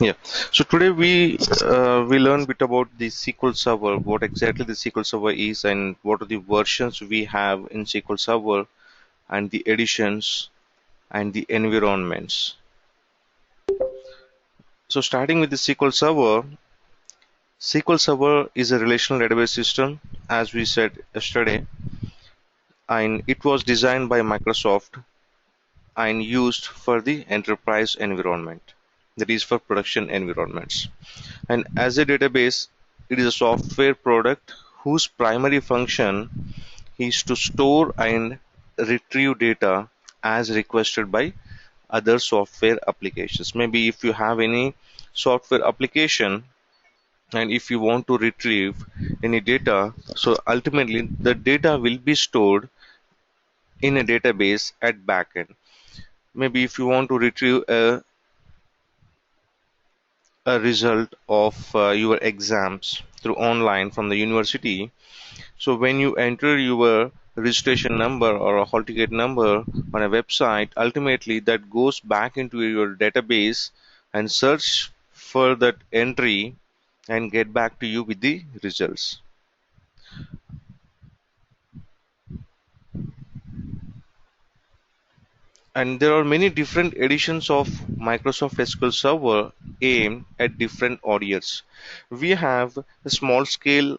Yeah. So today we learn bit about the SQL Server, what exactly the SQL Server is, and what are the versions we have in SQL Server, and the editions and the environments. So starting with the SQL Server, SQL Server is a relational database system, as we said yesterday, and it was designed by Microsoft and used for the enterprise environment, that is for production environments. And as a database, it is a software product whose primary function is to store and retrieve data as requested by other software applications. Maybe if you have any software application and if you want to retrieve any data, so ultimately the data will be stored in a database at backend. Maybe if you want to retrieve a result of your exams through online from the university. So when you enter your registration number or a hall ticket number on a website, ultimately that goes back into your database and search for that entry and get back to you with the results. And there are many different editions of Microsoft SQL Server aimed at different audiences. We have a small scale,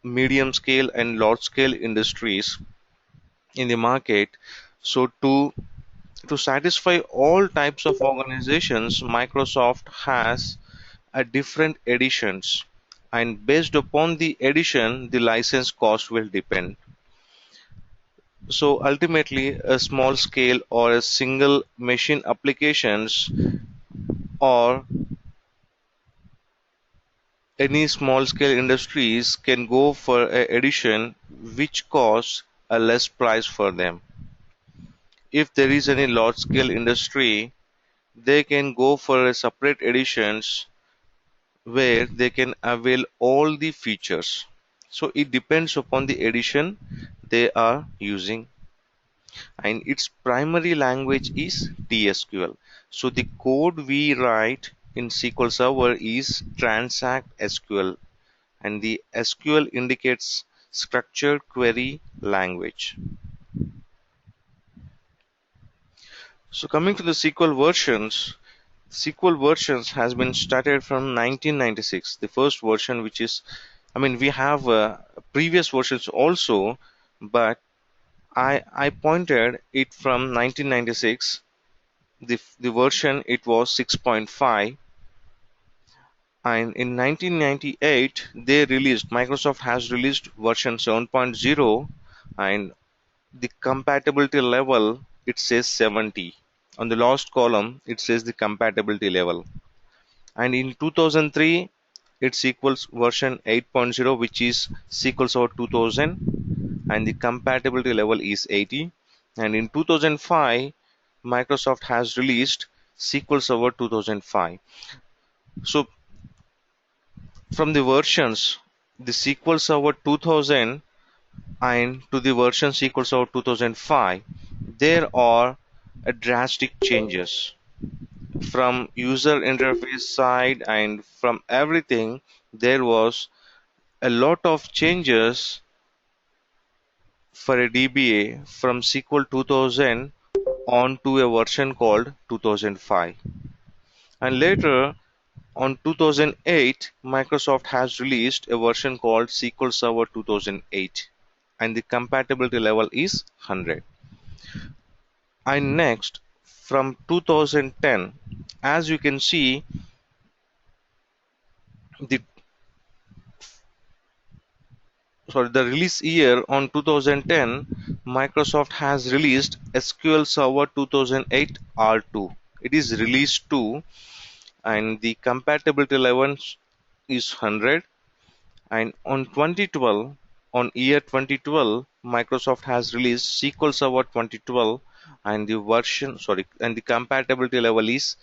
medium scale, and large scale industries in the market. So to satisfy all types of organizations, Microsoft has a different editions, and based upon the edition, the license cost will depend. So ultimately, a small scale or a single machine applications or any small scale industries can go for a edition which costs a less price for them. If there is any large scale industry, they can go for a separate editions where they can avail all the features. So it depends upon the edition they are using, and its primary language is TSQL. So the code we write in SQL Server is Transact SQL, and the SQL indicates structured query language. So coming to the SQL versions has been started from 1996. The first version, which is, I mean, we have previous versions also, but I pointed it from 1996. The version it was 6.5, and in 1998 they released. Microsoft has released version 7.0, and the compatibility level it says 70. On the last column it says the compatibility level. And in 2003 it's equals version 8.0, which is SQL Server 2000, and the compatibility level is 80. And in 2005 Microsoft has released SQL Server 2005. So from the versions, the SQL Server 2000 and to the version SQL Server 2005, there are drastic changes from user interface side, and from everything there was a lot of changes for a DBA from SQL 2000 on to a version called 2005. And later on 2008, Microsoft has released a version called SQL Server 2008, and the compatibility level is 100. And next, from 2010, as you can see, the the release year on 2010, Microsoft has released SQL Server 2008 R2. It is release 2, and the compatibility level is 100. And on 2012, on year 2012, Microsoft has released SQL Server 2012, and the version, and the compatibility level is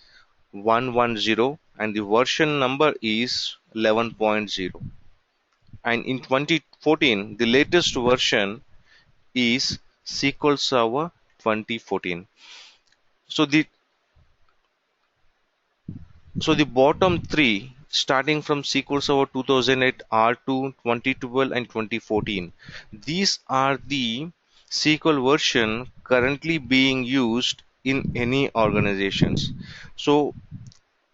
110, and the version number is 11.0. And in 2014, the latest version is SQL Server 2014. So So the bottom three, starting from SQL Server 2008, R2, 2012, and 2014, these are the SQL version currently being used in any organizations. So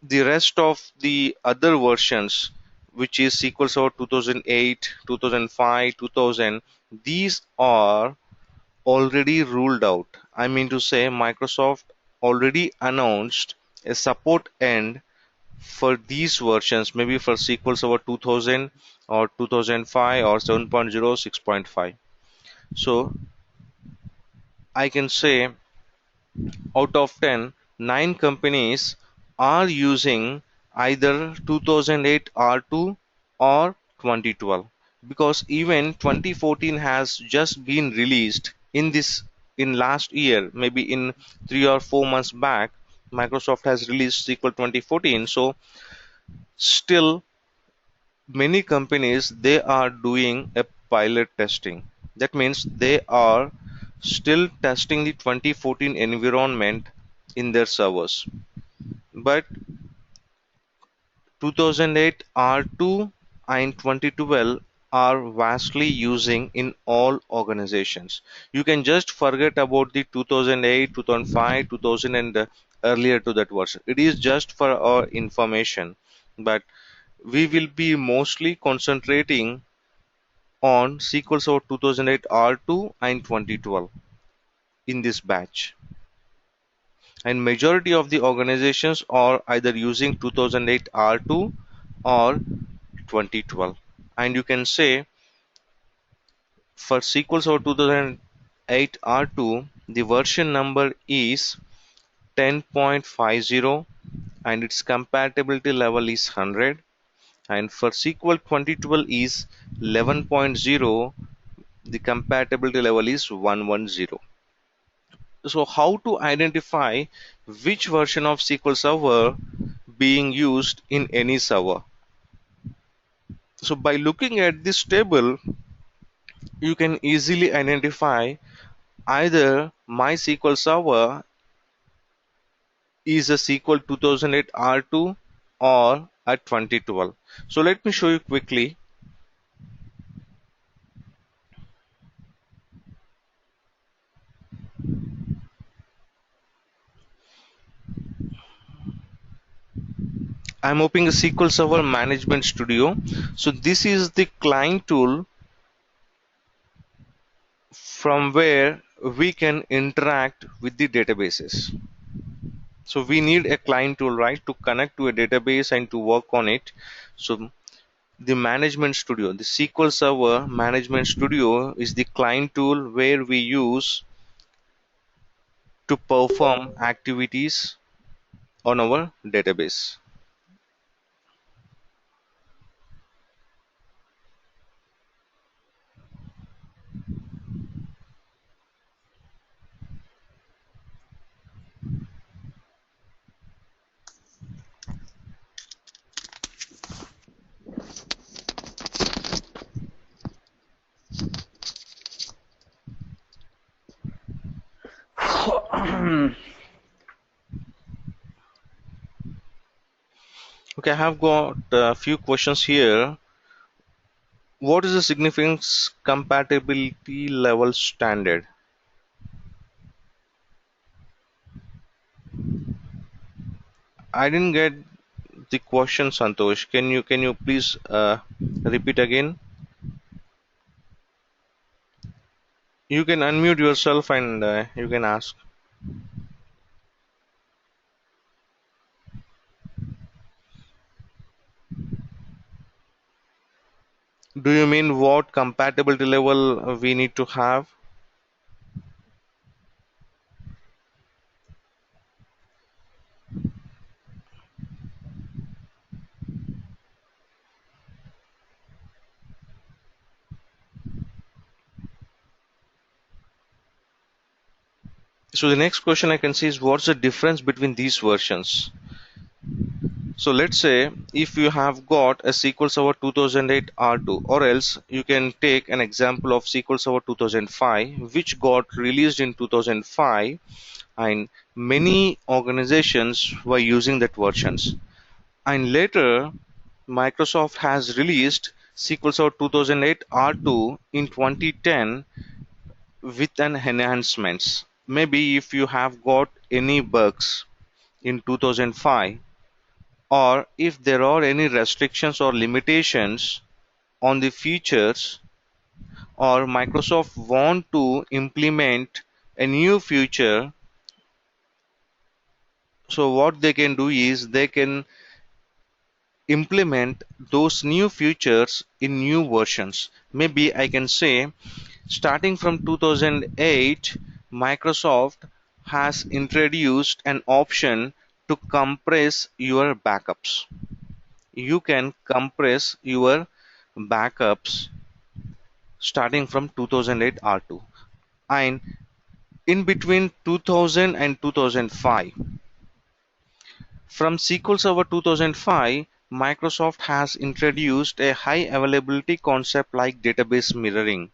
the rest of the other versions, which is SQL Server 2008, 2005, 2000, these are already ruled out. I mean to say, Microsoft already announced a support end for these versions, maybe for SQL Server 2000 or 2005 or 7.0, 6.5. So I can say out of 10, 9 companies are using either 2008 R2 or 2012, because even 2014 has just been released in last year, maybe in 3 or 4 months back. Microsoft has released SQL 2014. So still, many companies, they are doing a pilot testing. That means they are still testing the 2014 environment in their servers. But 2008 R2 and 2012 are vastly using in all organizations. You can just forget about the 2008, 2005, 2000 and earlier to that version. It is just for our information. But we will be mostly concentrating on SQL Server 2008 R2 and 2012 in this batch. And majority of the organizations are either using 2008 R2 or 2012. And you can say for SQL Server 2008 R2, the version number is 10.50 and its compatibility level is 100. And for SQL 2012 is 11.0, the compatibility level is 110. So how to identify which version of SQL Server being used in any server? So by looking at this table, you can easily identify either MySQL Server is a SQL 2008 R2 or a 2012. So let me show you quickly. I'm opening a SQL Server Management Studio. So this is the client tool from where we can interact with the databases. So we need a client tool, right, to connect to a database and to work on it. So the Management Studio, the SQL Server Management Studio is the client tool where we use to perform activities on our database. Okay, I have got a few questions here. What is the significance compatibility level standard? I didn't get the question, Santosh. Can you please repeat again? You can unmute yourself and you can ask. Do you mean what compatibility level we need to have? So the next question I can see is what's the difference between these versions? So let's say if you have got a SQL Server 2008 R2, or else you can take an example of SQL Server 2005, which got released in 2005, and many organizations were using that versions. And later, Microsoft has released SQL Server 2008 R2 in 2010 with an enhancements. Maybe if you have got any bugs in 2005, or if there are any restrictions or limitations on the features, or Microsoft want to implement a new feature, so what they can do is they can implement those new features in new versions. Maybe I can say starting from 2008, Microsoft has introduced an option to compress your backups. You can compress your backups starting from 2008 R2. And in between 2000 and 2005, from SQL Server 2005, Microsoft has introduced a high availability concept like database mirroring.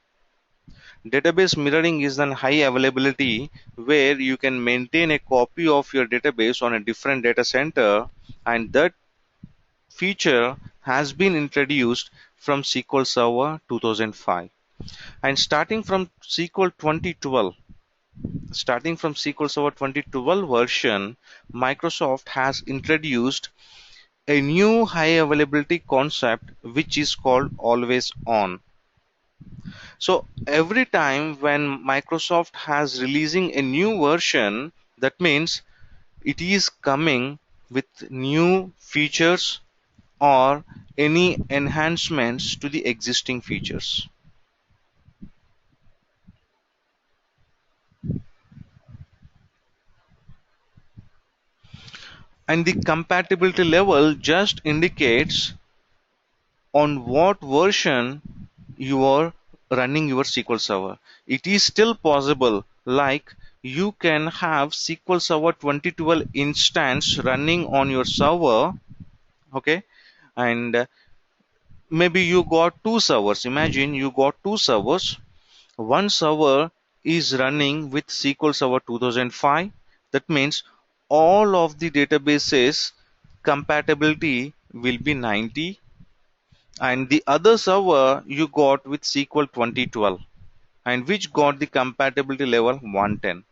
Database mirroring is an high availability where you can maintain a copy of your database on a different data center, and that feature has been introduced from SQL Server 2005. And starting from SQL Server 2012 version, Microsoft has introduced a new high availability concept which is called always on. So every time when Microsoft has releasing a new version, that means it is coming with new features or any enhancements to the existing features. And the compatibility level just indicates on what version you are running your SQL Server. It is still possible, like you can have SQL Server 2012 instance running on your server, okay, and maybe you got two servers. Imagine you got two servers. One server is running with SQL Server 2005. That means all of the databases compatibility will be 90, and the other server you got with SQL 2012, and which got the compatibility level 110.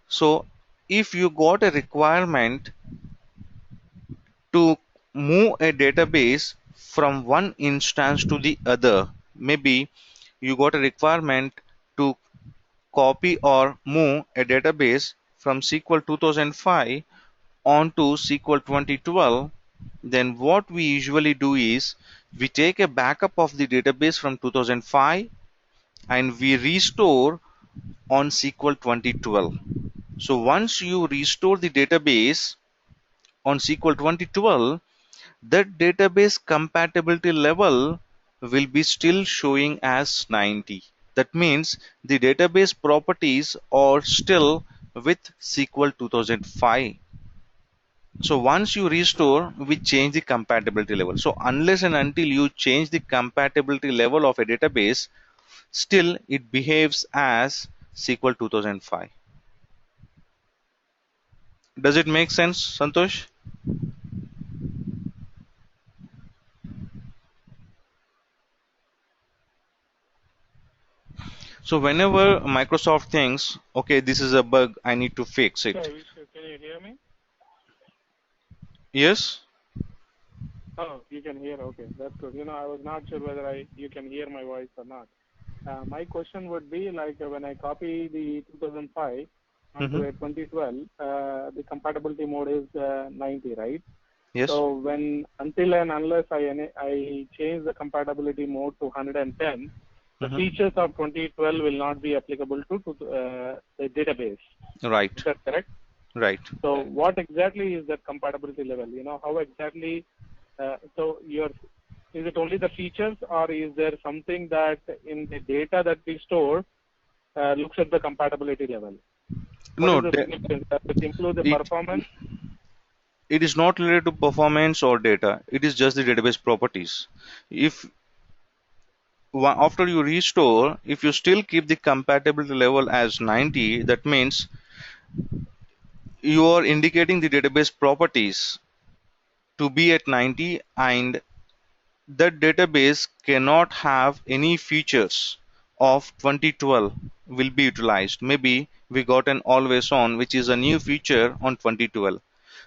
So if you got a requirement to move a database from one instance to the other, maybe you got a requirement to copy or move a database from SQL 2005 onto SQL 2012, then what we usually do is we take a backup of the database from 2005 and we restore on SQL 2012. So once you restore the database on SQL 2012, that database compatibility level will be still showing as 90. That means the database properties are still with SQL 2005. So once you restore, we change the compatibility level. So unless and until you change the compatibility level of a database, still it behaves as SQL 2005. Does it make sense, Santosh? So whenever Microsoft thinks, okay, this is a bug, I need to fix it. Sorry, can you hear me? Yes? Oh, you can hear. Okay, that's good. I was not sure whether you can hear my voice or not. My question would be like when I copy the 2005 onto Mm-hmm. a 2012, the compatibility mode is 90, right? Yes. So until and unless I change the compatibility mode to 110, the Mm-hmm. features of 2012 will not be applicable to the database. Right. Is that correct? Right. So what exactly is that compatibility level? How exactly, is it only the features, or is there something that in the data that we store looks at the compatibility level? What No, is the significance? Does it include the it performance? it is not related to performance or data. It is just the database properties. If after you restore, if you still keep the compatibility level as 90, that means you are indicating the database properties to be at 90, and that database cannot have any features of 2012 will be utilized. Maybe we got an always on, which is a new feature on 2012.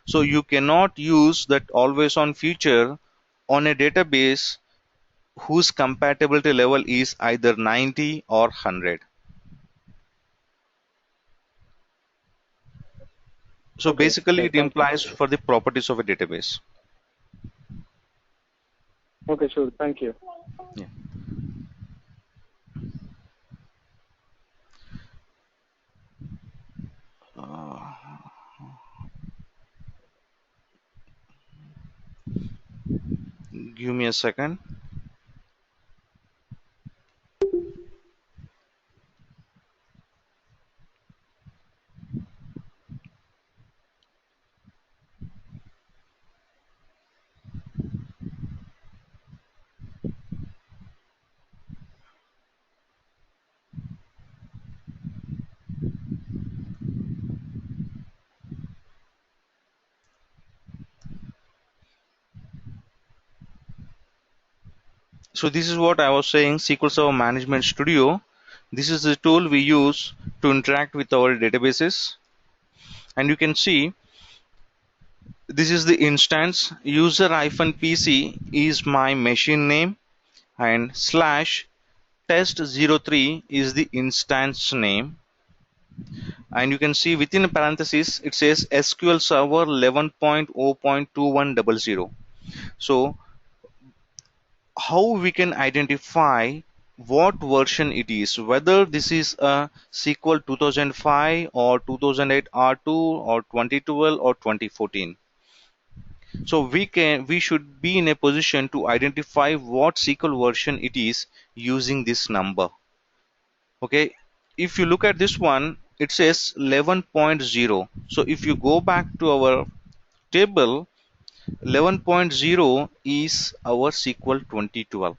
So you cannot use that always on feature on a database whose compatibility level is either 90 or 100. So Okay. basically Okay. it Thank you. implies for the properties of a database. Okay. Sure. Thank you. Yeah. Uh, Give me a second. So this is what I was saying, SQL Server Management Studio. This is the tool we use to interact with our databases. And you can see this is the instance. User-pc is my machine name, and slash test03 is the instance name. And you can see within a parenthesis it says SQL Server 11.0.2100. So how we can identify what version it is, whether this is a SQL 2005 or 2008 R2 or 2012 or 2014. So we should be in a position to identify what SQL version it is using this number. Okay, if you look at this one, it says 11.0. So if you go back to our table, 11.0 is our SQL 2012.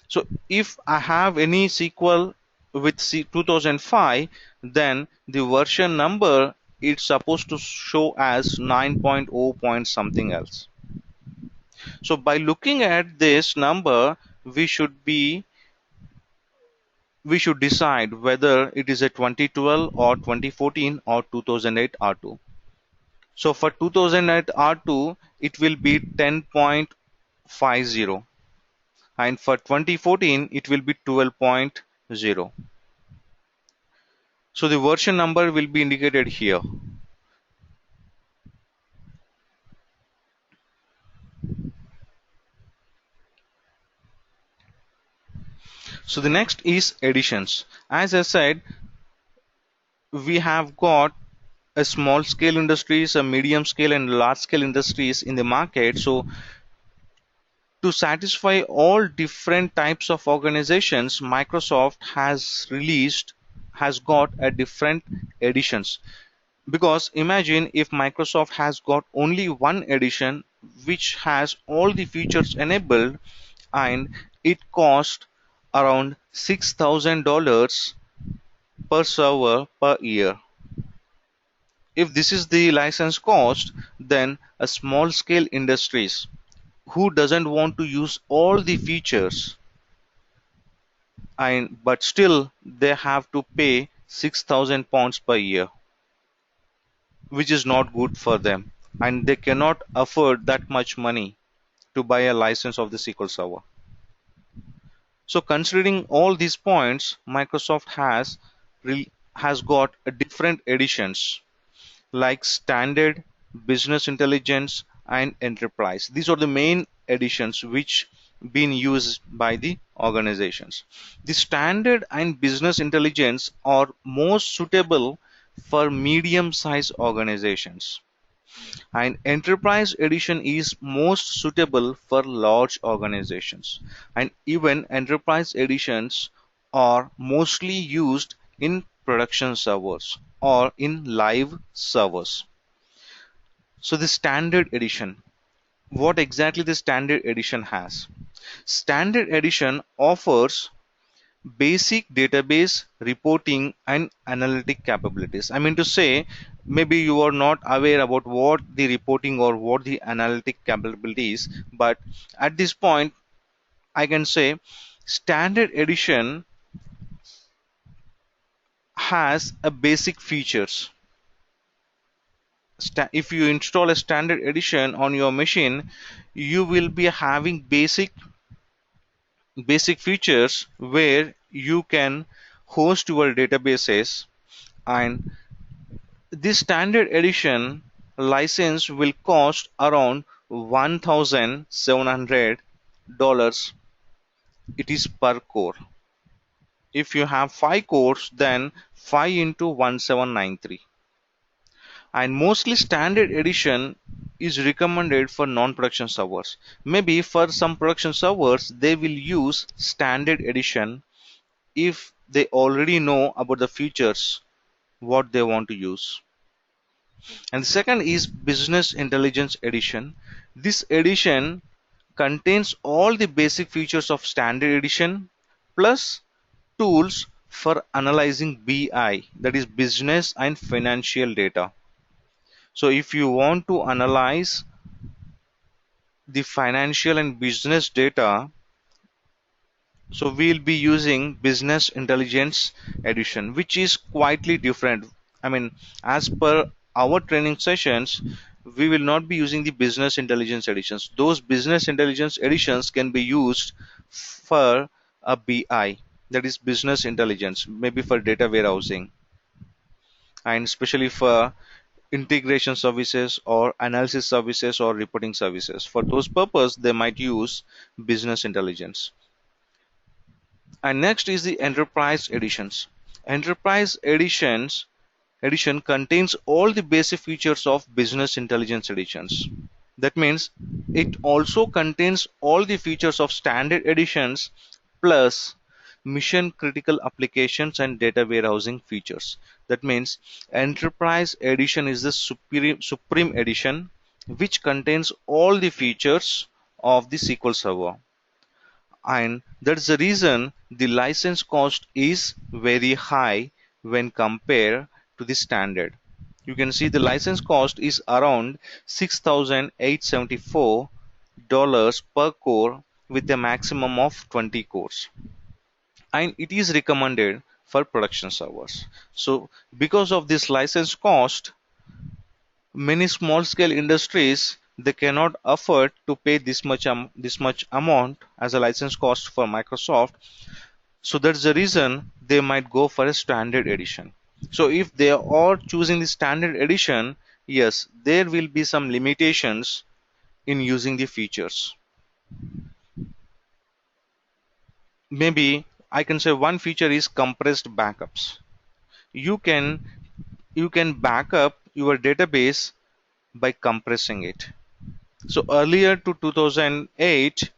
So if I have any SQL with 2005, then the version number it's supposed to show as 9.0 point something else. So by looking at this number, we should decide whether it is a 2012 or 2014 or 2008 R2. So for 2008 R2, it will be 10.50, and for 2014 it will be 12.0. So the version number will be indicated here. So the next is additions. As I said, we have got a small scale industries, a medium scale and large scale industries in the market. So to satisfy all different types of organizations, Microsoft has got a different editions. Because imagine if Microsoft has got only one edition which has all the features enabled, and it cost around $6,000 per server per year. If this is the license cost, then a small scale industries who doesn't want to use all the features, and but still they have to pay £6,000 per year, which is not good for them, and they cannot afford that much money to buy a license of the SQL Server. So considering all these points, Microsoft has got a different editions like Standard, Business Intelligence, and Enterprise. These are the main editions which been used by the organizations. The Standard and Business Intelligence are most suitable for medium-sized organizations, and Enterprise Edition is most suitable for large organizations, and even Enterprise Editions are mostly used in production servers or in live servers. So the Standard Edition, what exactly the Standard Edition has? Standard Edition offers basic database reporting and analytic capabilities. I mean to say, maybe you are not aware about what the reporting or what the analytic capabilities, but at this point, I can say standard edition has a basic features. If you install a standard edition on your machine, you will be having basic features where you can host your databases, and this standard edition license will cost around $1,700. It is per core. If you have 5 cores, then 5 into 1793. And mostly standard edition is recommended for non-production servers. Maybe for some production servers they will use standard edition if they already know about the features what they want to use. And the second is business intelligence edition. This edition contains all the basic features of standard edition plus tools for analyzing BI, that is business and financial data. So if you want to analyze the financial and business data, so we'll be using business intelligence edition, which is quietly different. I mean, as per our training sessions, we will not be using the business intelligence editions. Those business intelligence editions can be used for a BI, that is business intelligence, maybe for data warehousing, and especially for integration services or analysis services or reporting services. For those purpose, they might use business intelligence. And next is the enterprise editions. Enterprise edition contains all the basic features of business intelligence editions. That means it also contains all the features of standard editions plus mission critical applications and data warehousing features. That means enterprise edition is the supreme edition which contains all the features of the SQL Server, and that's the reason the license cost is very high when compared to the standard. You can see the license cost is around $6,874 per core with a maximum of 20 cores, and it is recommended for production servers. So because of this license cost, many small scale industries they cannot afford to pay this much amount as a license cost for Microsoft. So that's the reason they might go for a standard edition. So if they are choosing the standard edition, yes, there will be some limitations in using the features. Maybe I can say one feature is compressed backups. You can you can back up your database by compressing it. So earlier to 2008,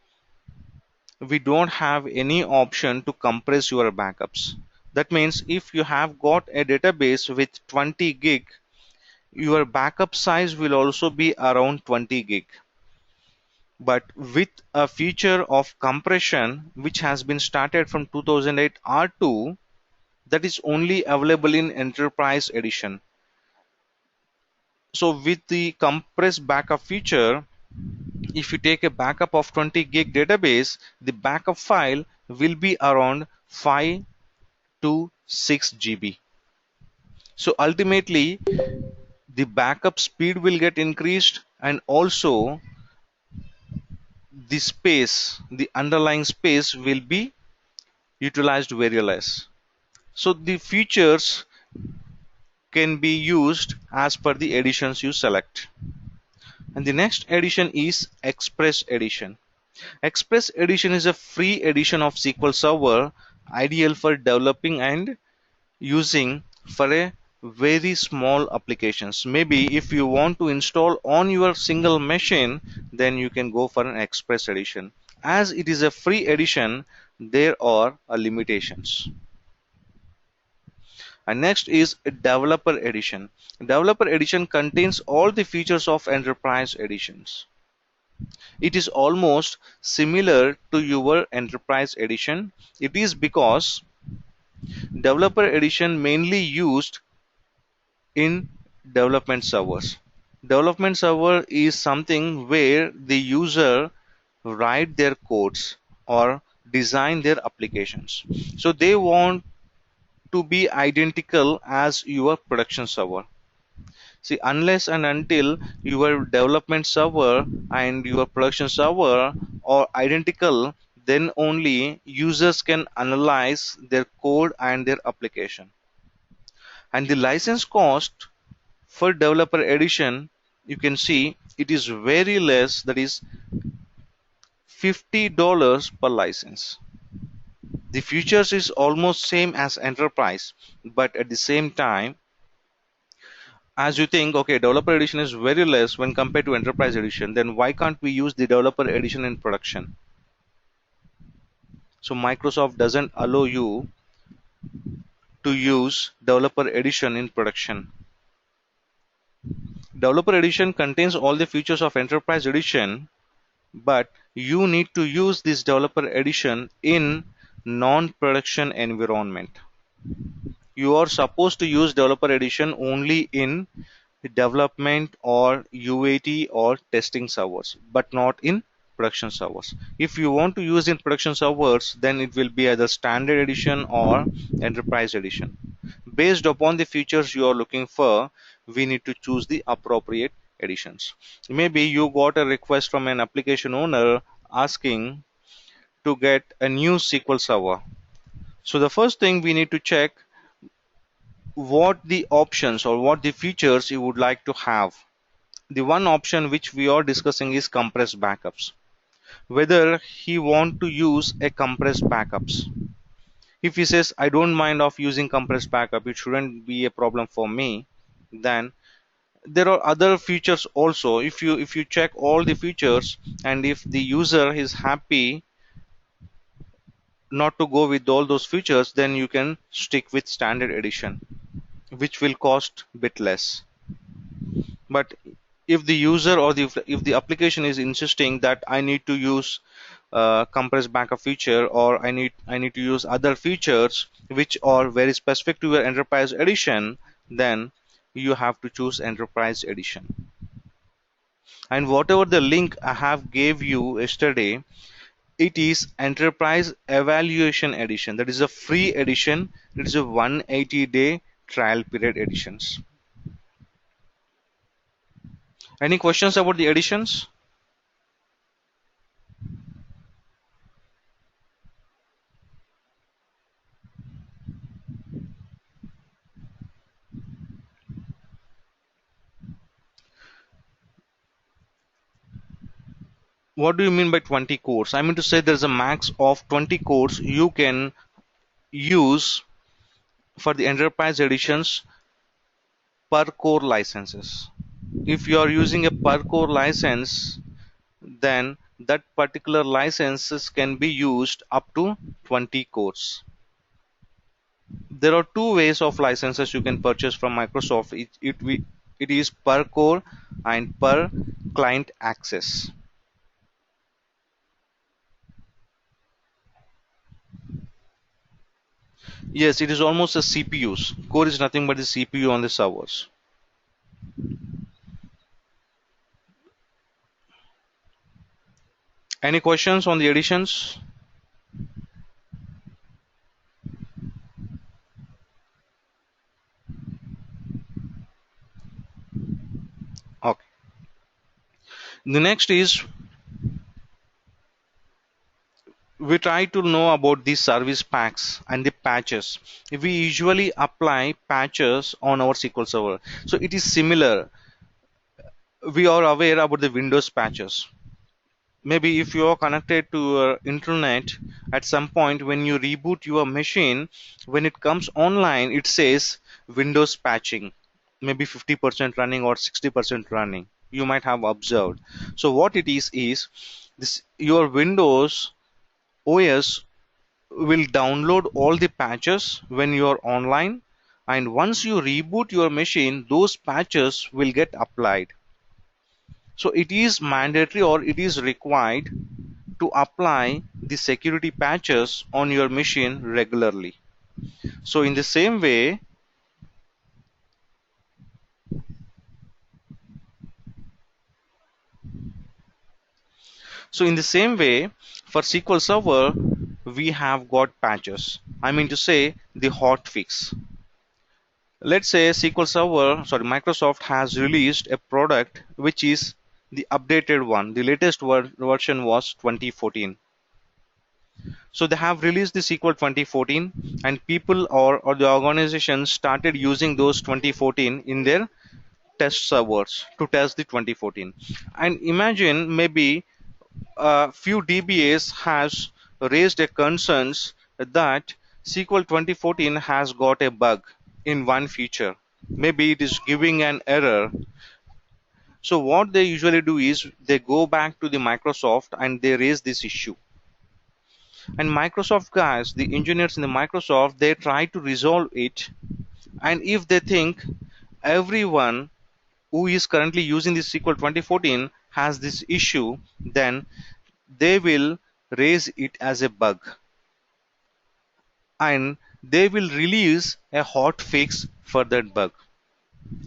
we don't have any option to compress your backups. That means if you have got a database with 20 gig, your backup size will also be around 20 gig. But with a feature of compression which has been started from 2008 R2, that is only available in Enterprise Edition. So with the compressed backup feature, if you take a backup of 20 gig database, the backup file will be around 5 to 6 GB. So ultimately, the backup speed will get increased, and also the space, the underlying space will be utilized very less. So the features can be used as per the editions you select. And the next edition is Express Edition. Express Edition is a free edition of SQL Server, ideal for developing and using for a very small applications. Maybe if you want to install on your single machine, then you can go for an Express Edition. As it is a free edition, there are limitations. And next is Developer Edition. Developer Edition contains all the features of Enterprise Editions. It is almost similar to your enterprise edition. It is because developer edition mainly used in development servers. Development server is something where the user write their codes or design their applications. So they want to be identical as your production server. See, unless and until your development server and your production server are identical, then only users can analyze their code and their application. And the license cost for developer edition, you can see it is very less, that is $50 per license. The features is almost same as enterprise, but at the same time, as you think, okay, developer edition is very less when compared to enterprise edition, then why can't we use the developer edition in production? So Microsoft doesn't allow you to use developer edition in production. Developer edition contains all the features of enterprise edition, but you need to use this developer edition in non-production environment. You are supposed to use developer edition only in development or UAT or testing servers, but not in production servers. If you want to use in production servers, then it will be either standard edition or enterprise edition. Based upon the features you are looking for, we need to choose the appropriate editions. Maybe you got a request from an application owner asking to get a new SQL server. So the first thing we need to check what the options or what the features you would like to have. The one option which we are discussing is compressed backups. Whether he want to use a compressed backups. If he says I don't mind of using compressed backup, it shouldn't be a problem for me, then there are other features also. If you check all the features and if the user is happy not to go with all those features, then you can stick with standard edition, which will cost a bit less. But if the user or if the application is insisting that I need to use compressed backup feature, or I need to use other features which are very specific to your enterprise edition, then you have to choose enterprise edition. And whatever the link I have gave you yesterday, it is enterprise evaluation edition. That is a free edition. It is a 180-day trial period editions. Any questions about the editions? What do you mean by 20 cores? I mean to say there's a max of 20 cores you can use for the enterprise editions per core licenses. If you are using a per core license, then that particular licenses can be used up to 20 cores. There are two ways of licenses you can purchase from Microsoft. It is per core and per client access. Yes, it is almost a CPUs. Core is nothing but the CPU on the servers. Any questions on the editions? Okay. The next is we try to know about the service packs and the patches. We usually apply patches on our SQL Server. So it is similar. We are aware about the Windows patches. Maybe if you are connected to your internet, at some point when you reboot your machine, when it comes online, it says Windows patching, maybe 50% running or 60% running. You might have observed. So what it is this your Windows OS will download all the patches when you are online, and once you reboot your machine, those patches will get applied. So it is mandatory or it is required to apply the security patches on your machine regularly. So in the same way, for SQL Server, we have got patches. I mean to say the hotfix. Let's say Microsoft has released a product which is the updated one. The latest version was 2014. So they have released the SQL 2014, and people or the organization started using those 2014 in their test servers to test the 2014. And imagine maybe a few DBAs has raised a concerns that SQL 2014 has got a bug in one feature. Maybe it is giving an error. So what they usually do is they go back to the Microsoft and they raise this issue. And Microsoft guys, the engineers in the Microsoft, they try to resolve it. And if they think everyone who is currently using this SQL 2014 has this issue, then they will raise it as a bug and they will release a hot fix for that bug.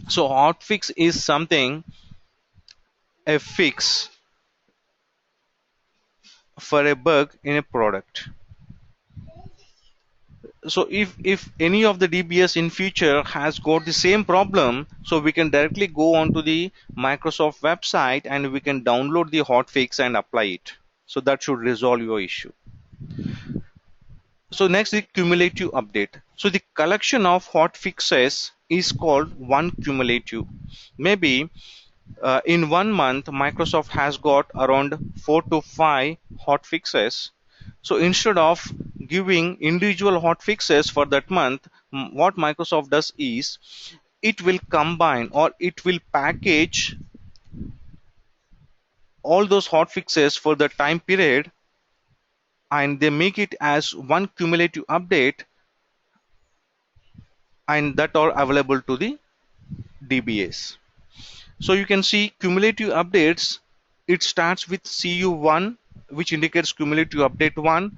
So hot fix is something, a fix for a bug in a product. So if any of the DBS in future has got the same problem, so we can directly go onto the Microsoft website and we can download the hotfix and apply it. So that should resolve your issue. So next, the cumulative update. So the collection of hotfixes is called one cumulative. Maybe in 1 month Microsoft has got around 4 to 5 hotfixes. So instead of giving individual hotfixes for that month, what Microsoft does is it will combine or it will package all those hotfixes for the time period and they make it as one cumulative update, and that are available to the DBAs. So you can see cumulative updates. It starts with CU1, which indicates cumulative update 1,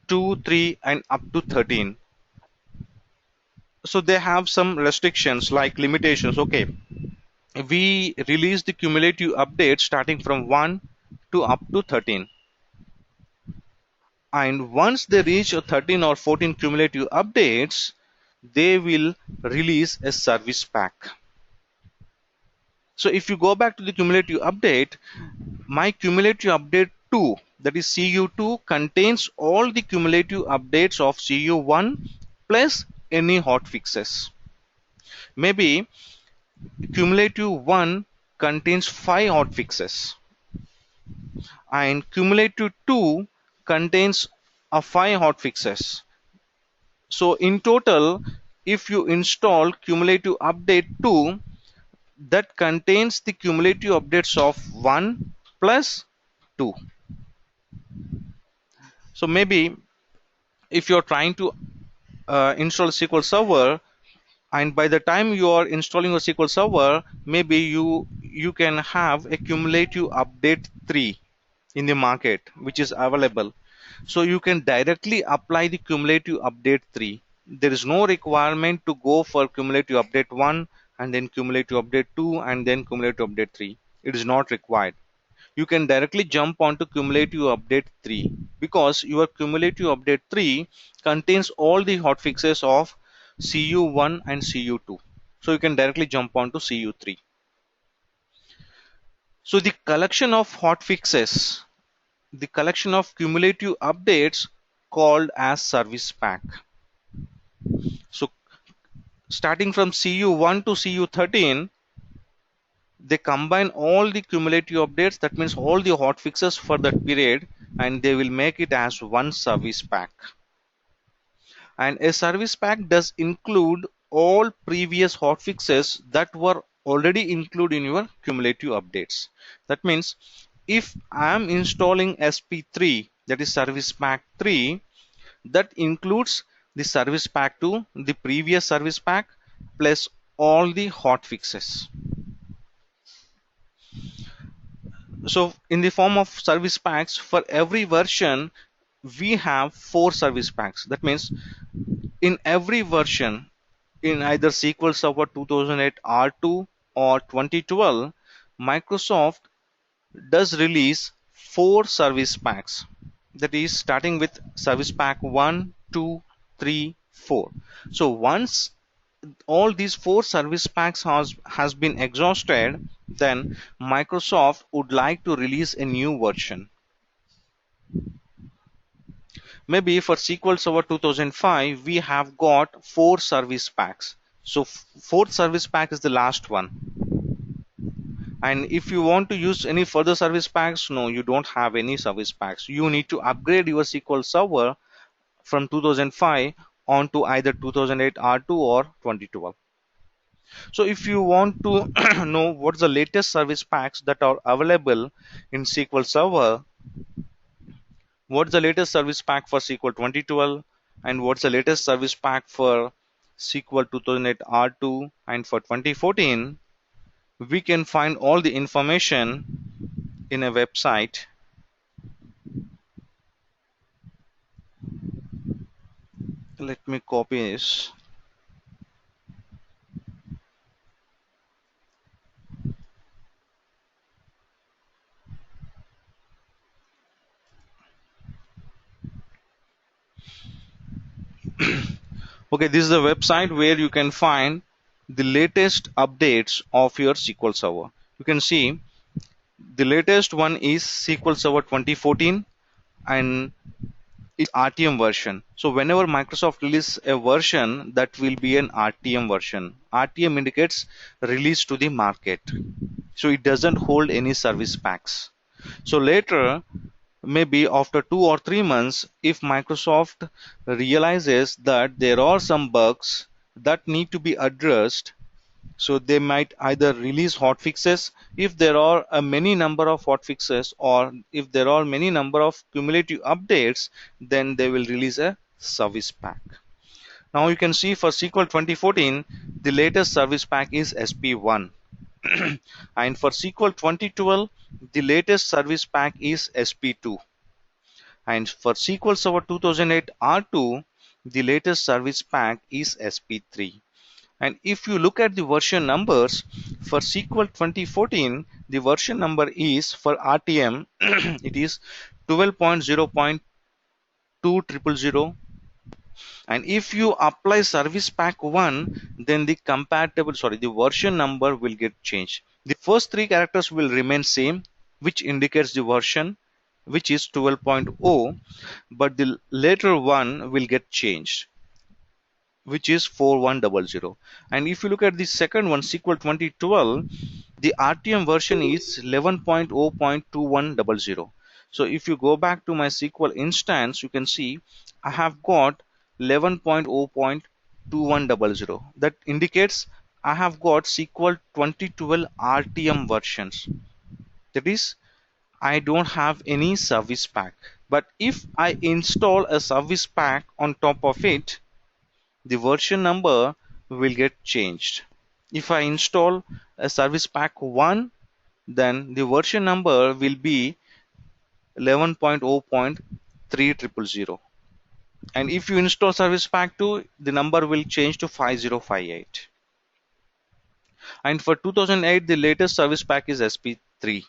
2, 3, and up to 13. So they have some restrictions like limitations. Okay, we release the cumulative update starting from 1 to up to 13. And once they reach 13 or 14 cumulative updates, they will release a service pack. So if you go back to the cumulative update, my cumulative update 2, that is CU2, contains all the cumulative updates of CU1 plus any hotfixes. Maybe cumulative 1 contains 5 hotfixes and cumulative 2 contains 5 hotfixes. So in total, if you install cumulative update 2, that contains the cumulative updates of 1 plus 2. So maybe if you're trying to install SQL Server, and by the time you are installing a SQL Server, maybe you can have a cumulative update 3 in the market which is available. So you can directly apply the cumulative update 3. There is no requirement to go for cumulative update 1 and then cumulative update 2 and then cumulative update 3. It is not required. You can directly jump onto cumulative update 3 because your cumulative update 3 contains all the hotfixes of CU1 and CU2. So you can directly jump onto CU3. So the collection of hotfixes, the collection of cumulative updates called as service pack. So starting from CU1 to CU13, they combine all the cumulative updates, that means all the hotfixes for that period, and they will make it as one service pack. And a service pack does include all previous hotfixes that were already included in your cumulative updates. That means if I am installing SP3, that is service pack 3, that includes the service pack 2, the previous service pack, plus all the hotfixes. So in the form of service packs, for every version we have 4 service packs. That means in every version, in either SQL Server 2008 R2 or 2012, Microsoft does release 4 service packs. That is starting with service pack 1, 2, 3, 4. So once all these 4 service packs has been exhausted, then Microsoft would like to release a new version. Maybe for SQL Server 2005, we have got 4 service packs. So fourth service pack is the last one. And if you want to use any further service packs, no, you don't have any service packs. You need to upgrade your SQL Server from 2005 on to either 2008 R2 or 2012. So if you want to know what's the latest service packs that are available in SQL Server, what's the latest service pack for SQL 2012, and what's the latest service pack for SQL 2008 R2 and for 2014, we can find all the information in a website. Let me copy this. Okay, this is a website where you can find the latest updates of your SQL Server. You can see the latest one is SQL Server 2014 and it's RTM version. So whenever Microsoft releases a version, that will be an RTM version. RTM indicates release to the market. So it doesn't hold any service packs. So later, maybe after 2 or 3 months, if Microsoft realizes that there are some bugs that need to be addressed, so they might either release hotfixes if there are a many number of hotfixes, or if there are many number of cumulative updates, then they will release a service pack. Now you can see for SQL 2014, the latest service pack is SP1. And for SQL 2012, the latest service pack is SP2. And for SQL Server 2008 R2, the latest service pack is SP3. And if you look at the version numbers for SQL 2014, the version number is for RTM, it is 12.0.2000. And if you apply service pack 1, then the the version number will get changed. The first 3 characters will remain same, which indicates the version, which is 12.0, but the later one will get changed, which is 4100. And if you look at the second one, SQL 2012, the RTM version is 11.0.2100. So if you go back to my SQL instance, you can see I have got 11.0.2100. That indicates I have got SQL 2012 RTM versions. That is, I don't have any service pack. But if I install a service pack on top of it, the version number will get changed. If I install a service pack 1, then the version number will be 11.0.3000. And if you install service pack 2, the number will change to 5058. And for 2008, the latest service pack is SP3.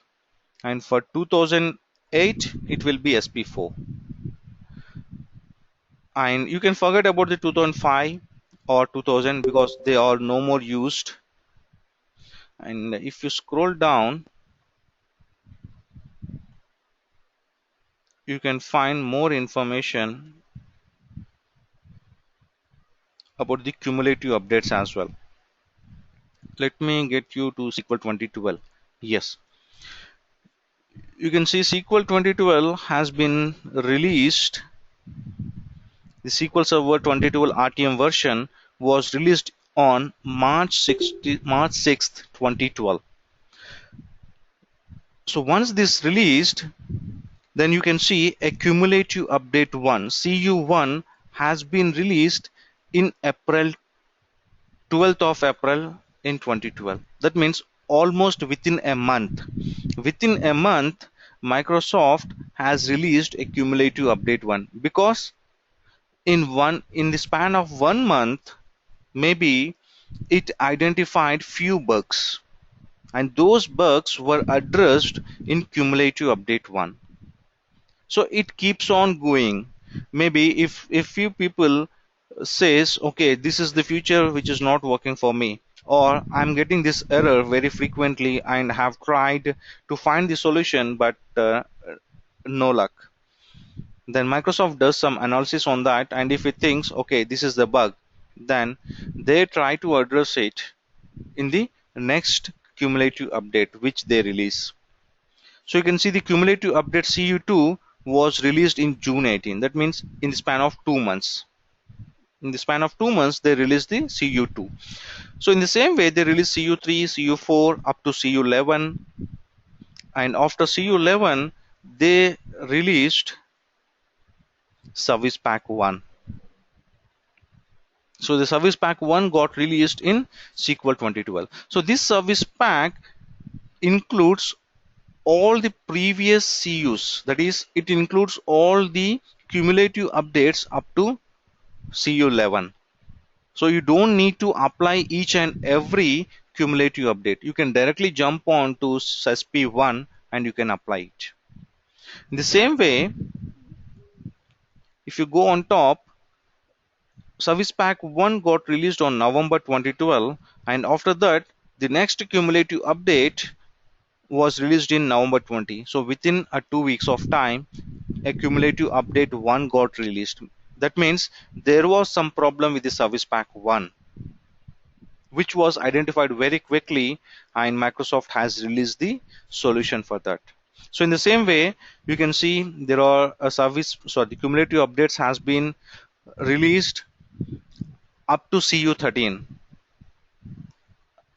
And for 2008, it will be SP4. And you can forget about the 2005 or 2000 because they are no more used. And if you scroll down, you can find more information about the cumulative updates as well. Let me get you to SQL 2012. Yes, you can see SQL 2012 has been released. The SQL Server 2012 RTM version was released on March 6th, 2012. So once this released, then you can see a cumulative update 1, CU1, has been released in April, 12th of April in 2012. That means almost within a month. within a month, Microsoft has released a cumulative update 1, because in the span of 1 month, maybe it identified few bugs, and those bugs were addressed in cumulative update 1. So it keeps on going. Maybe if few people says, okay, this is the future which is not working for me, or I'm getting this error very frequently and have tried to find the solution, but no luck, then Microsoft does some analysis on that, and if it thinks, okay, this is the bug, then they try to address it in the next cumulative update which they release. So you can see the cumulative update CU2 was released in June 18. That means in the span of 2 months. In the span of 2 months, they released the CU2. So in the same way, they released CU3, CU4 up to CU11, and after CU11, they released Service Pack 1. So the Service Pack 1 got released in SQL 2012. So this Service Pack includes all the previous CUs. That is, it includes all the cumulative updates up to CU11. So you don't need to apply each and every cumulative update. You can directly jump on to SESP1 and you can apply it. In the same way, if you go on top, Service Pack 1 got released on November 2012, and after that, the next cumulative update was released in November 20. So within a 2 weeks of time, a cumulative update 1 got released. That means there was some problem with the Service Pack 1, which was identified very quickly, and Microsoft has released the solution for that. So in the same way, you can see there are the cumulative updates has been released up to CU13.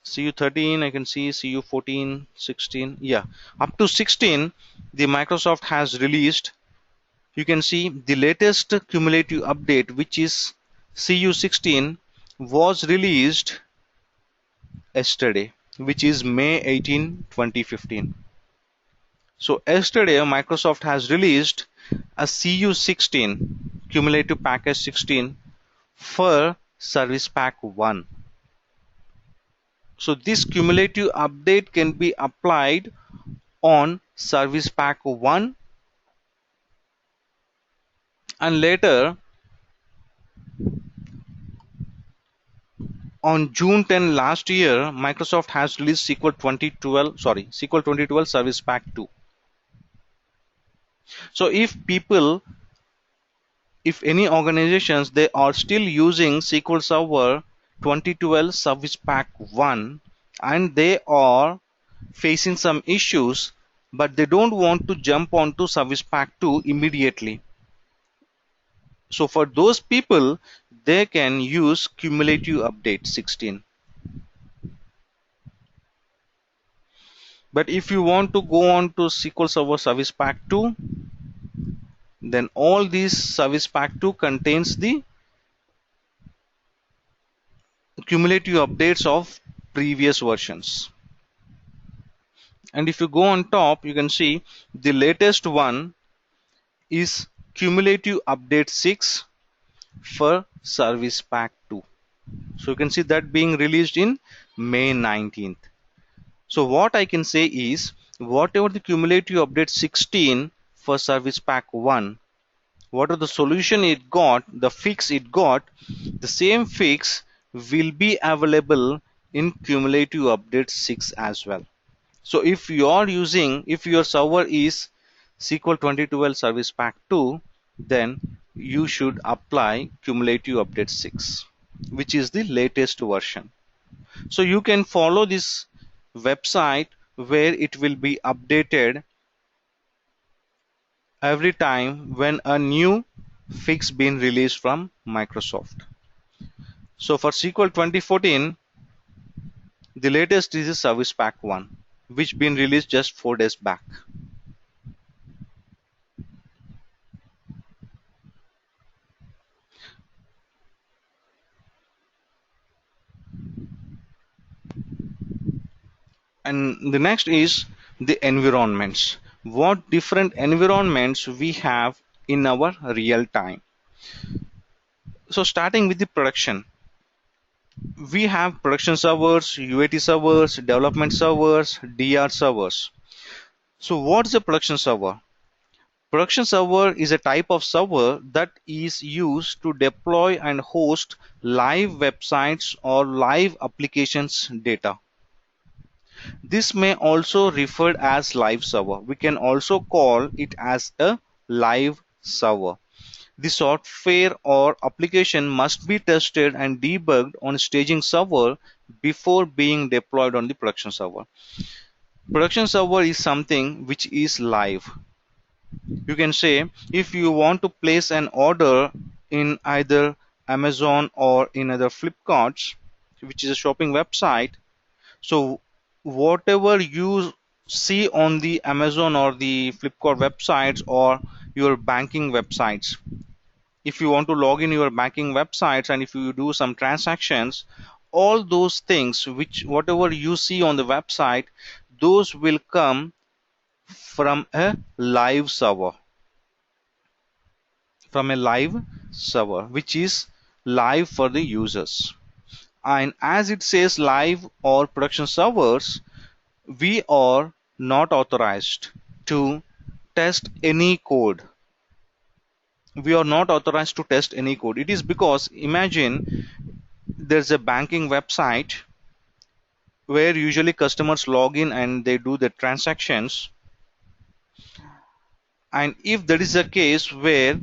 CU13, I can see CU14, 16, yeah, up to 16, the Microsoft has released. You can see the latest cumulative update, which is CU16, was released yesterday, which is May 18, 2015. So yesterday, Microsoft has released a CU16, cumulative package 16, for Service Pack 1. So this cumulative update can be applied on Service Pack 1, and later on June 10 last year, Microsoft has released SQL 2012 Service Pack 2. So if any organizations, they are still using SQL Server 2012 Service Pack 1 and they are facing some issues, but they don't want to jump onto Service Pack 2 immediately. So for those people, they can use cumulative update 16. But if you want to go on to SQL Server Service Pack 2, then all these Service Pack 2 contains the cumulative updates of previous versions. And if you go on top, you can see the latest one is cumulative update 6 for Service Pack 2. So you can see that being released in May 19th. So what I can say is, whatever the cumulative update 16 for Service Pack 1, what are the solution it got, the fix it got, the same fix will be available in cumulative update 6 as well. So if your server is SQL 2012 Service Pack 2, then you should apply cumulative update 6, which is the latest version. So you can follow this website where it will be updated every time when a new fix been released from Microsoft. So for SQL 2014, the latest is Service Pack 1, which been released just 4 days back. And the next is the environments. What different environments we have in our real time. So starting with the production, we have production servers, UAT servers, development servers, DR servers. So what's a production server? Production server is a type of server that is used to deploy and host live websites or live applications data. This may also referred as live server. We can also call it as a live server. The software or application must be tested and debugged on staging server before being deployed on the production server. Production server is something which is live. You can say if you want to place an order in either Amazon or in other Flipkart, which is a shopping website, so whatever you see on the Amazon or the Flipkart websites or your banking websites, if you want to log in your banking websites and if you do some transactions, all those things which whatever you see on the website, those will come from a live server, which is live for the users. And as it says live or production servers, we are not authorized to test any code. We are not authorized to test any code. It is because imagine there's a banking website where usually customers log in and they do the transactions, and if there is a case where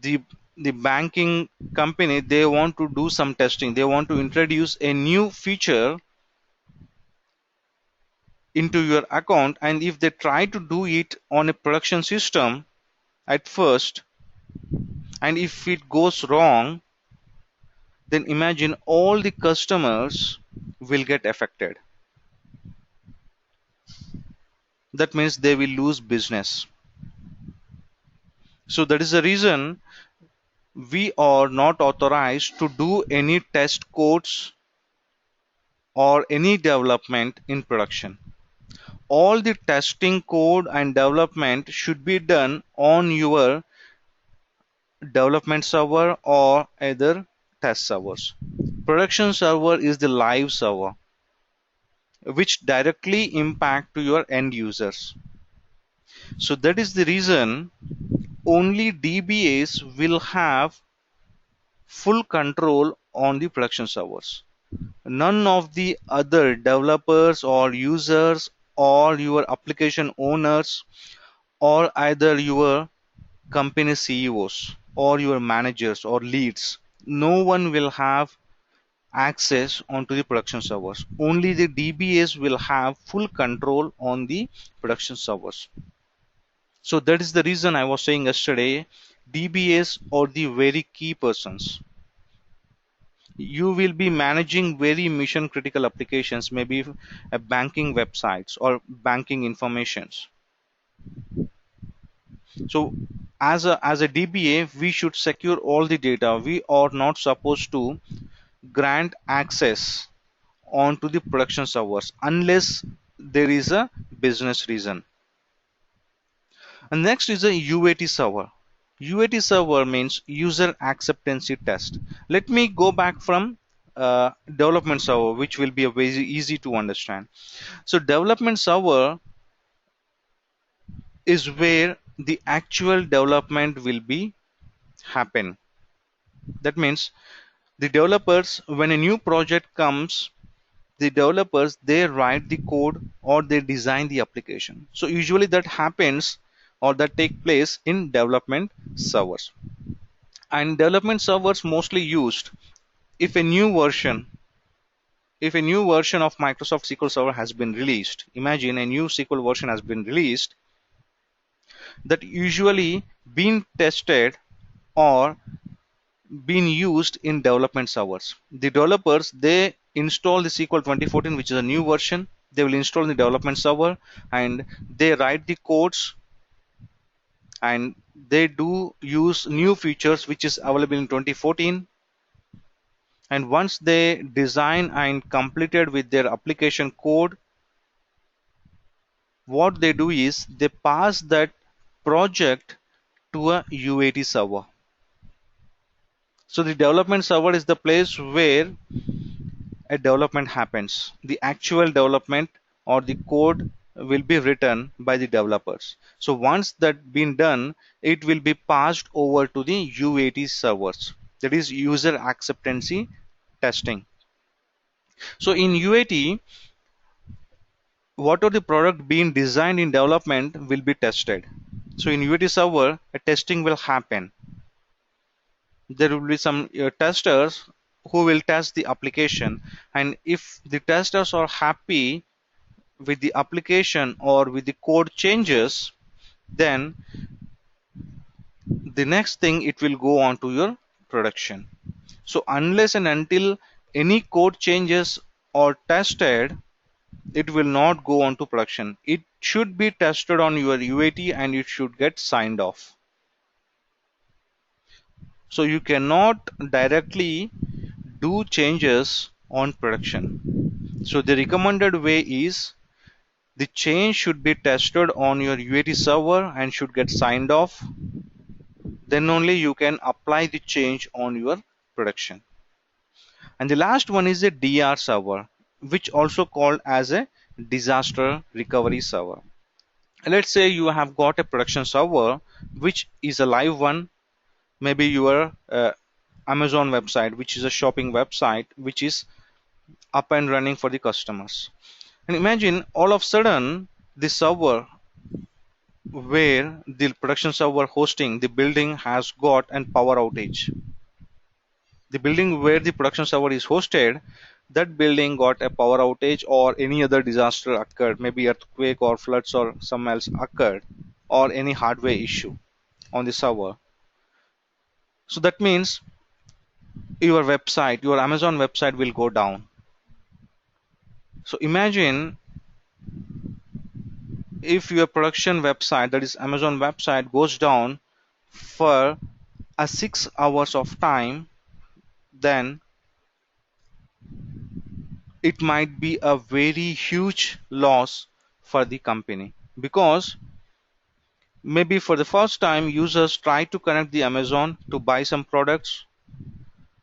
the the banking company, they want to do some testing, they want to introduce a new feature into your account, and if they try to do it on a production system at first, and if it goes wrong, then imagine all the customers will get affected. That means they will lose business. So that is the reason we are not authorized to do any test codes or any development in production. All the testing code and development should be done on your development server or either test servers. Production server is the live server which directly impact to your end users. So that is the reason only DBAs will have full control on the production servers. None of the other developers or users or your application owners or either your company CEOs or your managers or leads, no one will have access onto the production servers. Only the DBAs will have full control on the production servers. So that is the reason I was saying yesterday, DBAs are the very key persons. You will be managing very mission critical applications, maybe banking websites or banking informations. So as a DBA, we should secure all the data. We are not supposed to grant access onto the production servers unless there is a business reason. And next is a UAT server. UAT server means user acceptance test. Let me go back from development server, which will be a very easy to understand. So development server is where the actual development will be happen. That means the developers, when a new project comes, the developers, they write the code or they design the application. So usually that happens or that take place in development servers. And development servers mostly used if a new version of Microsoft SQL Server has been released. Imagine a new SQL version has been released that usually been tested or been used in development servers. The developers, they install the SQL 2014, which is a new version. They will install the development server and they write the codes and they do use new features which is available in 2014. And once they design and completed with their application code, what they do is they pass that project to a UAT server. So the development server is the place where a development happens. The actual development or the code will be written by the developers. So once that been done, it will be passed over to the UAT servers. That is user acceptance testing. So in UAT, whatever the product being designed in development will be tested. So in UAT server, a testing will happen. There will be some testers who will test the application, and if the testers are happy with the application or with the code changes, then the next thing it will go on to your production. So unless and until any code changes are tested, it will not go on to production. It should be tested on your UAT and it should get signed off. So you cannot directly do changes on production. So the recommended way is the change should be tested on your UAT server and should get signed off. Then only you can apply the change on your production. And the last one is a DR server, which also called as a disaster recovery server. Let's say you have got a production server which is a live one, maybe your Amazon website, which is a shopping website, which is up and running for the customers. And imagine all of a sudden the server where the production server hosting the building has got an power outage. The building where the production server is hosted, that building got a power outage or any other disaster occurred, maybe earthquake or floods or some else occurred, or any hardware issue on the server. So that means your website, your Amazon website will go down. So imagine if your production website, that is Amazon website, goes down for a 6 hours of time, then it might be a very huge loss for the company, because maybe for the first time users try to connect the Amazon to buy some products,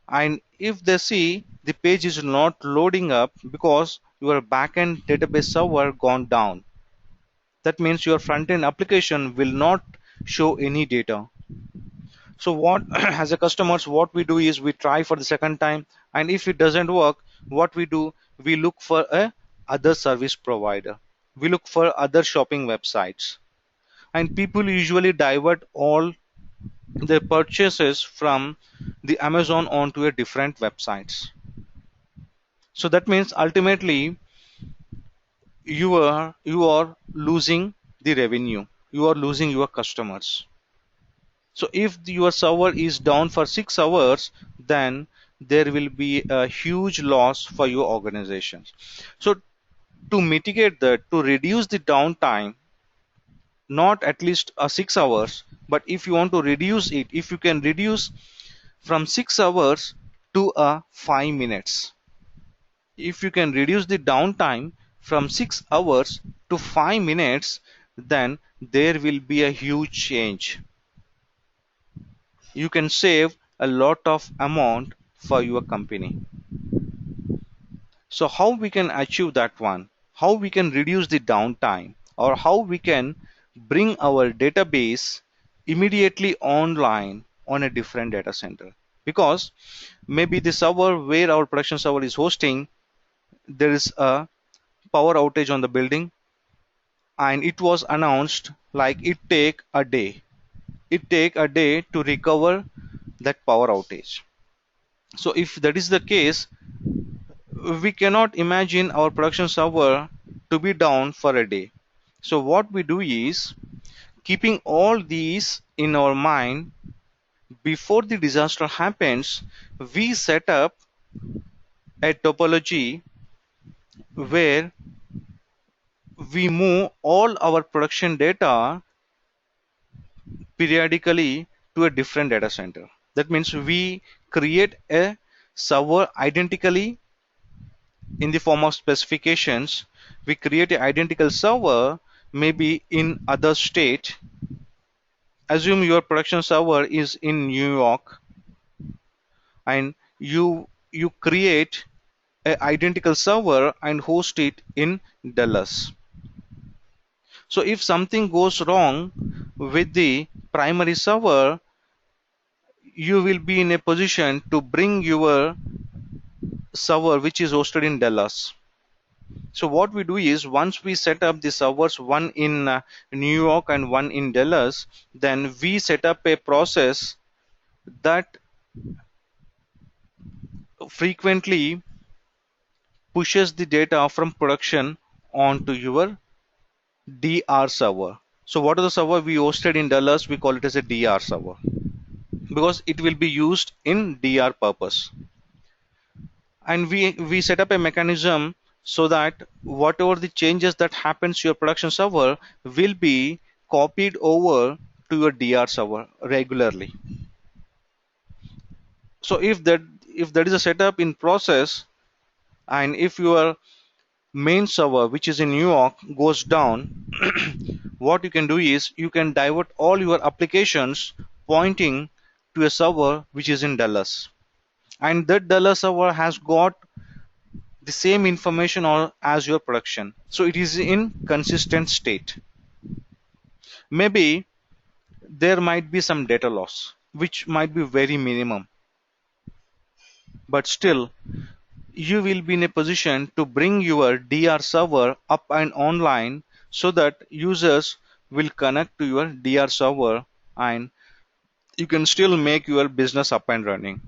and if they see the page is not loading up because your backend database server gone down, that means your front-end application will not show any data. So what as a customers, what we do is we try for the second time, and if it doesn't work, what we do, we look for a other service provider, we look for other shopping websites, and people usually divert all their purchases from the Amazon onto a different websites. So that means ultimately you are losing the revenue, you are losing your customers. So if your server is down for 6 hours, then there will be a huge loss for your organization. So to mitigate that, to reduce the downtime, not at least 6 hours, but if you want to reduce it, if you can reduce from 6 hours to 5 minutes, if you can reduce the downtime from 6 hours to 5 minutes, then there will be a huge change. You can save a lot of amount for your company. So how we can achieve that one? How we can reduce the downtime, or how we can bring our database immediately online on a different data center? Because maybe the server where our production server is hosting, there is a power outage on the building, and it was announced like it take a day to recover that power outage. So if that is the case, we cannot imagine our production server to be down for a day. So what we do is, keeping all these in our mind, before the disaster happens, we set up a topology where we move all our production data periodically to a different data center. That means we create a server identically in the form of specifications. We create an identical server maybe in other state. Assume your production server is in New York, and you create an identical server and host it in Dallas. So if something goes wrong with the primary server, you will be in a position to bring your server which is hosted in Dallas. So what we do is, once we set up the servers, one in New York and one in Dallas, then we set up a process that frequently pushes the data from production onto your DR server. So what is the server we hosted in Dallas? We call it as a DR server because it will be used in DR purpose. And we set up a mechanism so that whatever the changes that happens to your production server will be copied over to your DR server regularly. So if that is a setup in process, and if your main server which is in New York goes down, what you can do is you can divert all your applications pointing to a server which is in Dallas, and that Dallas server has got the same information as your production, so it is in consistent state. Maybe there might be some data loss which might be very minimum, but still you will be in a position to bring your DR server up and online so that users will connect to your DR server, and you can still make your business up and running.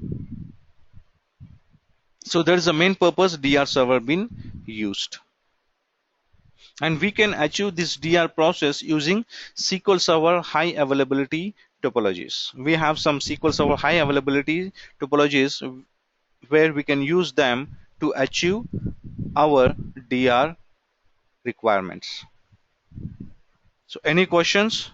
So that is the main purpose DR server being used. And we can achieve this DR process using SQL Server high availability topologies. We have some SQL Server high availability topologies where we can use them to achieve our DR requirements. So any questions?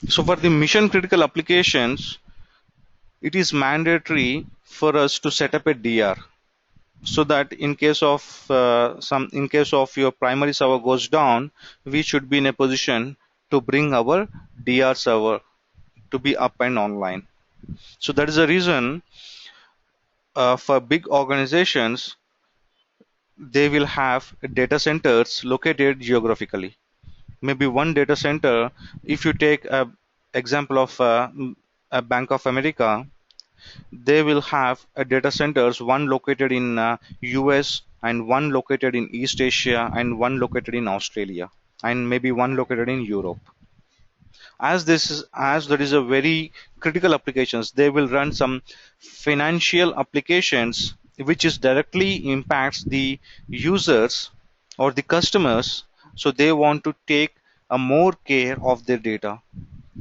So for the mission critical applications, it is mandatory for us to set up a DR, so that in case of your primary server goes down, we should be in a position to bring our DR server to be up and online. So that is the reason for big organizations, they will have data centers located geographically. Maybe one data center, if you take a example of a Bank of America, they will have a data centers, one located in US and one located in East Asia and one located in Australia and maybe one located in Europe. As that is a very critical applications, they will run some financial applications which is directly impacts the users or the customers, so they want to take a more care of their data,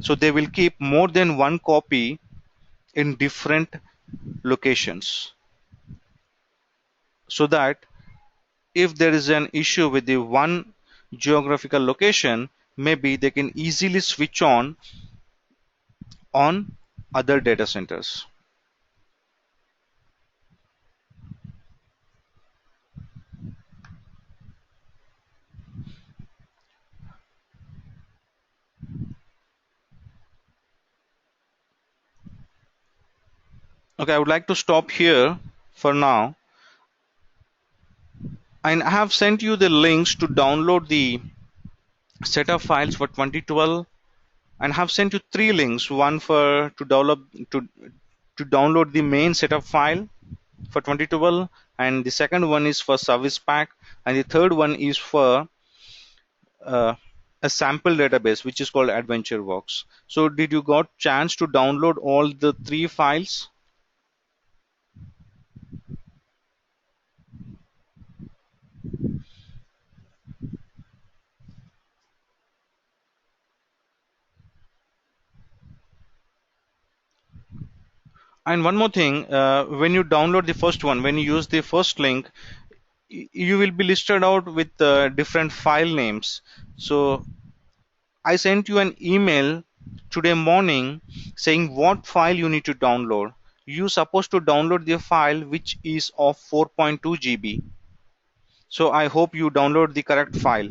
so they will keep more than one copy in different locations, so that if there is an issue with the one geographical location, maybe they can easily switch on other data centers. Okay, I would like to stop here for now, and I have sent you the links to download the setup files for 2012, and have sent you three links: one for to download the main setup file for 2012, and the second one is for service pack, and the third one is for uh, a sample database which is called AdventureWorks. So did you got chance to download all the three files? And one more thing, when you download the first one, when you use the first link, you will be listed out with different file names. So I sent you an email today morning saying what file you need to download. You supposed to download the file which is of 4.2 GB. So I hope you download the correct file.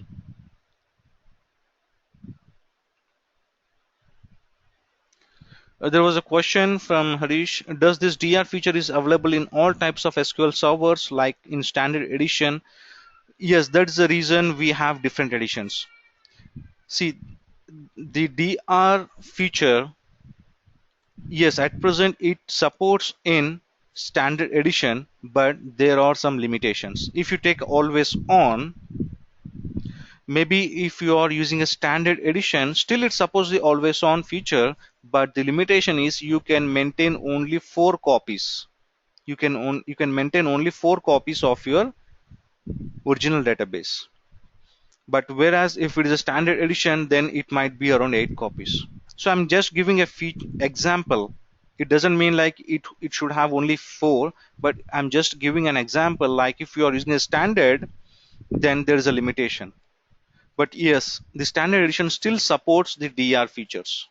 There was a question from Harish. Does this DR feature is available in all types of SQL servers like in standard edition? Yes, that's the reason we have different editions. See, the DR feature, yes, at present it supports in standard edition, but there are some limitations. If you take always on, maybe if you are using a standard edition, still it supports the always on feature, but the limitation is you can maintain only 4 copies. You can maintain only 4 copies of your original database. But whereas if it is a standard edition, then it might be around 8 copies. So I'm just giving a example. It doesn't mean like it should have only 4, but I'm just giving an example. Like if you are using a standard, then there is a limitation. But yes, the standard edition still supports the DR features.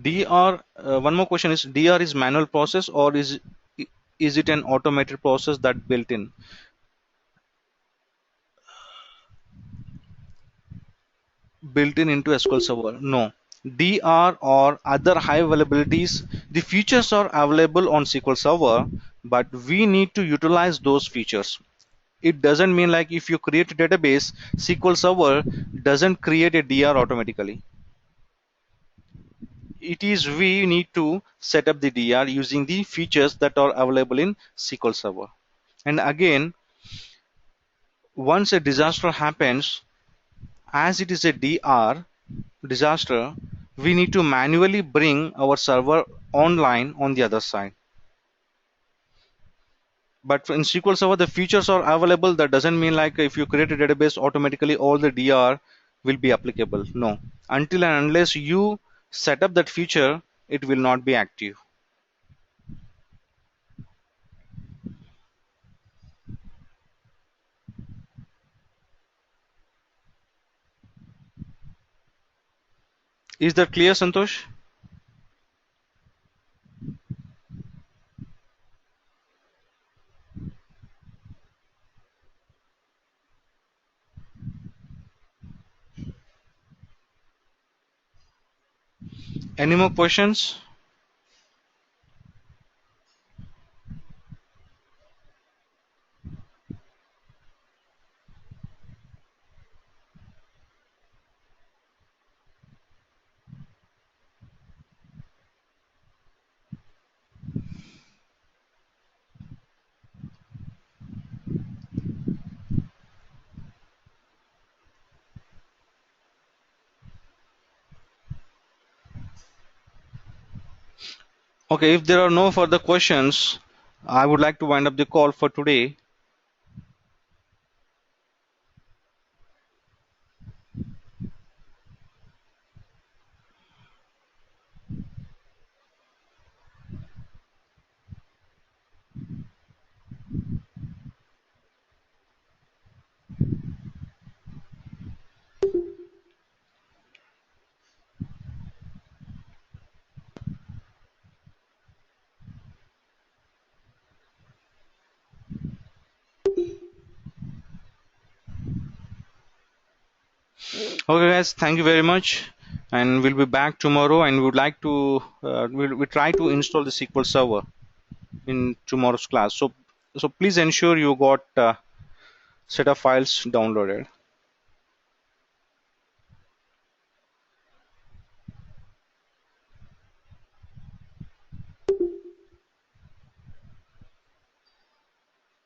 DR, one more question is, DR is manual process or is it an automated process that built in? Built in into SQL Server? No. DR or other high availabilities, the features are available on SQL Server, but we need to utilize those features. It doesn't mean like if you create a database, SQL Server doesn't create a DR automatically. It is we need to set up the DR using the features that are available in SQL Server. And again, once a disaster happens, as it is a DR disaster, we need to manually bring our server online on the other side. But in SQL Server, the features are available. That doesn't mean like if you create a database, automatically all the DR will be applicable. No. Until and unless you set up that feature, it will not be active. Is that clear, Santosh? Any more questions? Okay, if there are no further questions, I would like to wind up the call for today. Okay, guys, thank you very much, and we'll be back tomorrow. And we would like to we try to install the SQL Server in tomorrow's class. So please ensure you got set of files downloaded.